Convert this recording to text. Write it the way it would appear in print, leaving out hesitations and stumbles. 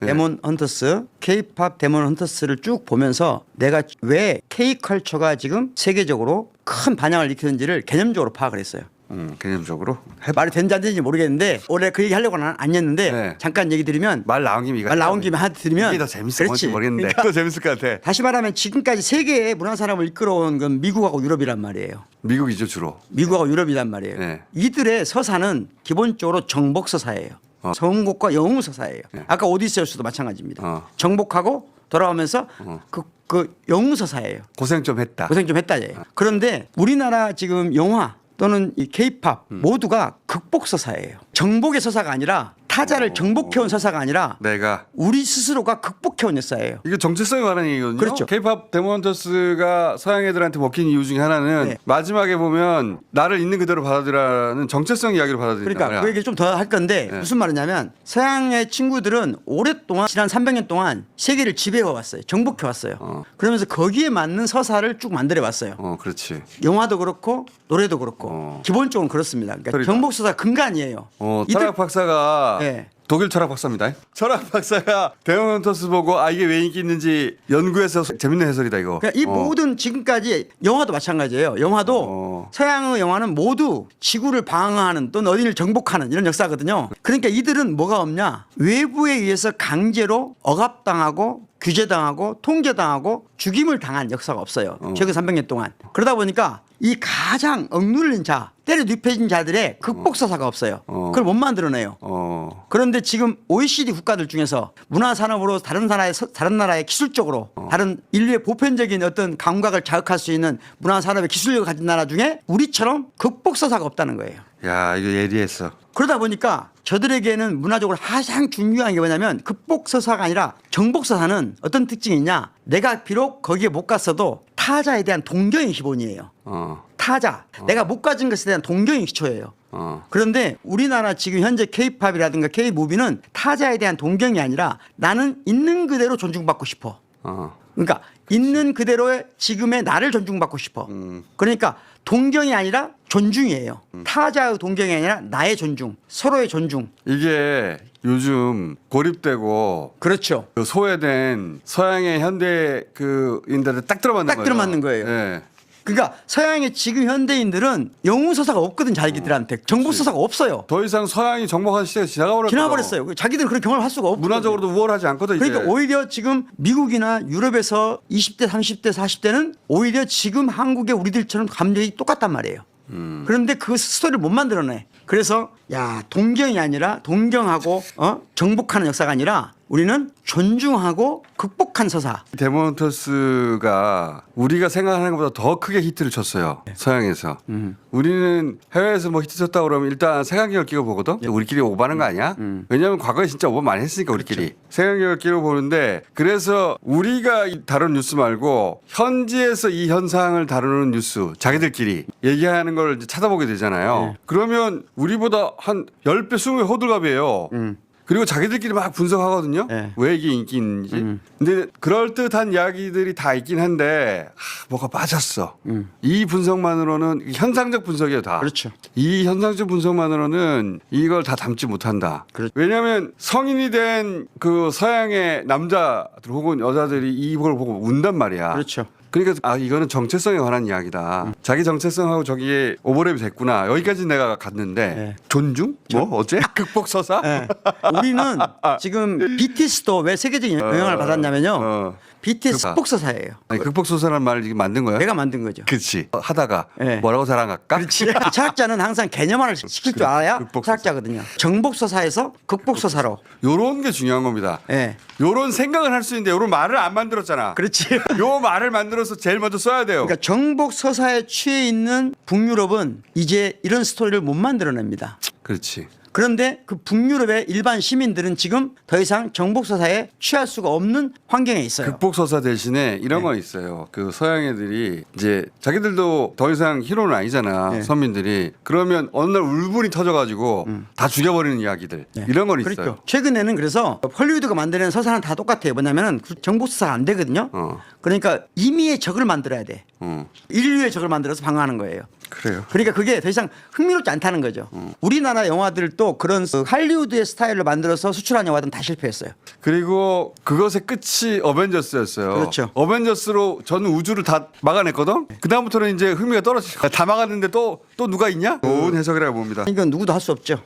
데몬 헌터스, K-팝 데몬 헌터스를 쭉 보면서 내가 왜 K-컬처가 지금 세계적으로 큰 반향을 일으키는지를 개념적으로 파악을 했어요. 개념적으로 말이 되는지 안 되는지 모르겠는데 원래 그 얘기 하려고는 안 했는데 네. 잠깐 얘기 드리면 말 나온 김에 말 나온 김에 하나 드리면 이게 더 재밌을 건지 그렇지. 모르겠는데 그러니까 더 재밌을 것 같아. 다시 말하면 지금까지 세계의 문화 산업을 이끌어온 건 미국하고 유럽이란 말이에요. 미국이죠 주로. 미국하고 유럽이란 말이에요. 네. 이들의 서사는 기본적으로 정복 서사예요. 정복과 영웅 서사예요. 네. 아까 오디세우스도 마찬가지입니다. 어. 정복하고 돌아오면서 그 영웅 서사예요. 고생 좀 했다. 고생 좀 했다예요. 그런데 우리나라 지금 영화 또는 이 K-팝 모두가 극복 서사예요. 정복의 서사가 아니라 타자를 정복해온 서사가 아니라 내가 우리 스스로가 극복해온 역사예요. 이게 정체성에 관한 얘기거든요. 그렇죠. K-팝 데몬헌터스가 서양 애들한테 먹힌 이유 중에 하나는 네. 마지막에 보면 나를 있는 그대로 받아들이라는 정체성 이야기를 받아들인다. 그러니까 그 얘기를 좀 더 할 건데 무슨 말이냐면 서양의 친구들은 오랫동안 지난 300년 동안 세계를 지배해 왔어요. 정복해 왔어요. 그러면서 거기에 맞는 서사를 쭉 만들어 왔어요. 그렇지. 영화도 그렇고 노래도 그렇고 기본적으로 그렇습니다. 그러니까 정복 서사 근간이에요. 철학 박사가 네. 독일 철학 박사입니다. 철학 박사가 데몬헌터스 보고 이게 왜 인기 있는지 연구해서 재밌는 해설이다 이거. 그러니까 이 모든 지금까지 영화도 마찬가지예요. 영화도 서양의 영화는 모두 지구를 방어하는 또는 어디를 정복하는 이런 역사거든요. 그러니까 이들은 뭐가 없냐? 외부에 의해서 강제로 억압당하고 규제당하고 통제당하고 죽임을 당한 역사가 없어요. 최근 300년 동안. 그러다 보니까 이 가장 억눌린 자, 때려 눕혀진 자들의 극복 서사가 없어요. 그걸 못 만들어내요. 그런데 지금 OECD 국가들 중에서 문화 산업으로 다른 나라의 기술적으로 다른 인류의 보편적인 어떤 감각을 자극할 수 있는 문화 산업의 기술력을 가진 나라 중에 우리처럼 극복 서사가 없다는 거예요. 야 이거 예리했어. 그러다 보니까 저들에게는 문화적으로 가장 중요한 게 뭐냐면 극복 서사가 아니라 정복 서사는 어떤 특징이 있냐? 내가 비록 거기에 못 갔어도 타자에 대한 동경이 기본이에요. 타자, 내가 못 가진 것에 대한 동경이 기초예요. 그런데 우리나라 지금 현재 K-팝이라든가 K-무비는 타자에 대한 동경이 아니라 나는 있는 그대로 존중받고 싶어. 그러니까 있는 그대로의 지금의 나를 존중받고 싶어. 그러니까 동경이 아니라 존중이에요. 타자의 동경이 아니라 나의 존중, 서로의 존중. 이게 요즘 고립되고 그렇죠. 그 소외된 서양의 현대 그인들을 딱 들어맞는 거예요. 딱 들어맞는 거예요. 네. 그러니까 서양의 지금 현대인들은 영웅 서사가 없거든 자기들한테. 정복 서사가 없어요. 더 이상 서양이 정복한 시대가 지나버렸어요. 자기들은 그런 경험을 할 수가 없고. 문화적으로도 우월하지 않거든. 이제. 그러니까 오히려 지금 미국이나 유럽에서 20대, 30대, 40대는 오히려 지금 한국의 우리들처럼 감정이 똑같단 말이에요. 그런데 그 스토리를 못 만들어내. 그래서 야 동경이 아니라 동경하고 정복하는 역사가 아니라 우리는 존중하고 극복한 서사. 데몬헌터스가 우리가 생각하는 것보다 더 크게 히트를 쳤어요. 서양에서. 우리는 해외에서 뭐 히트 쳤다 그러면 일단 색안경을 끼고 보거든. 우리끼리 오버하는 거 아니야? 왜냐하면 과거에 진짜 오버 많이 했으니까 우리끼리. 그렇죠. 색안경을 끼고 보는데 그래서 우리가 다룬 뉴스 말고 현지에서 이 현상을 다루는 뉴스 자기들끼리 얘기하는 걸 이제 찾아보게 되잖아요. 그러면 우리보다 한 10배, 20배 호들갑이에요. 그리고 자기들끼리 막 분석하거든요. 네. 왜 이게 인기 있는지. 근데 그럴듯한 이야기들이 다 있긴 한데 뭐가 빠졌어. 이 분석만으로는 현상적 분석이에요 다. 그렇죠. 이 현상적 분석만으로는 이걸 다 담지 못한다. 그렇죠. 왜냐하면 성인이 된 그 서양의 남자들 혹은 여자들이 이걸 보고 운단 말이야. 그렇죠. 그러니까 이거는 정체성에 관한 이야기다. 자기 정체성하고 저기에 오버랩이 됐구나. 여기까지 내가 갔는데 네. 존중? 뭐 어째? 극복 서사? 네. 우리는 지금 BTS도 왜 세계적인 영향을 받았냐면요. BTS 극복 서사예요. 아니, 극복 서사라는 말을 지금 만든 거야? 내가 만든 거죠. 그렇지. 하다가 네. 뭐라고 자랑할까? 그렇지. 철학자는 항상 개념화를 시킬 줄 알아야 극복 서사. 철학자거든요. 정복 서사에서 극복 서사로. 요런 게 중요한 겁니다. 예. 요런 생각을 할 수 있는데 요런 말을 안 만들었잖아. 그렇지. 요 말을 만들어서 제일 먼저 써야 돼요. 그러니까 정복 서사에 취해 있는 북유럽은 이제 이런 스토리를 못 만들어냅니다. 그렇지. 그런데 그 북유럽의 일반 시민들은 지금 더 이상 정복 서사에 취할 수가 없는 환경에 있어요. 극복 서사 대신에 이런 건 있어요. 그 서양 애들이 이제 자기들도 더 이상 히로는 아니잖아. 서민들이. 그러면 어느 날 울분이 터져가지고 다 죽여버리는 이야기들. 이런 건 있어요. 그렇죠. 최근에는 그래서 헐리우드가 만드는 서사는 다 똑같아요. 뭐냐면은 정복 서사가 안 되거든요. 그러니까 임의의 적을 만들어야 돼. 인류의 적을 만들어서 방어하는 거예요. 그래요. 그러니까 그게 더 이상 흥미롭지 않다는 거죠. 우리나라 영화들도 그런 할리우드의 스타일로 만들어서 수출한 영화들은 다 실패했어요. 그리고 그것의 끝이 어벤져스였어요. 그렇죠. 어벤져스로 전 우주를 다 막아냈거든. 그 다음부터는 이제 흥미가 떨어지고 다 막았는데 또 누가 있냐? 좋은 해석이라고 봅니다. 이건 누구도 할 수 없죠.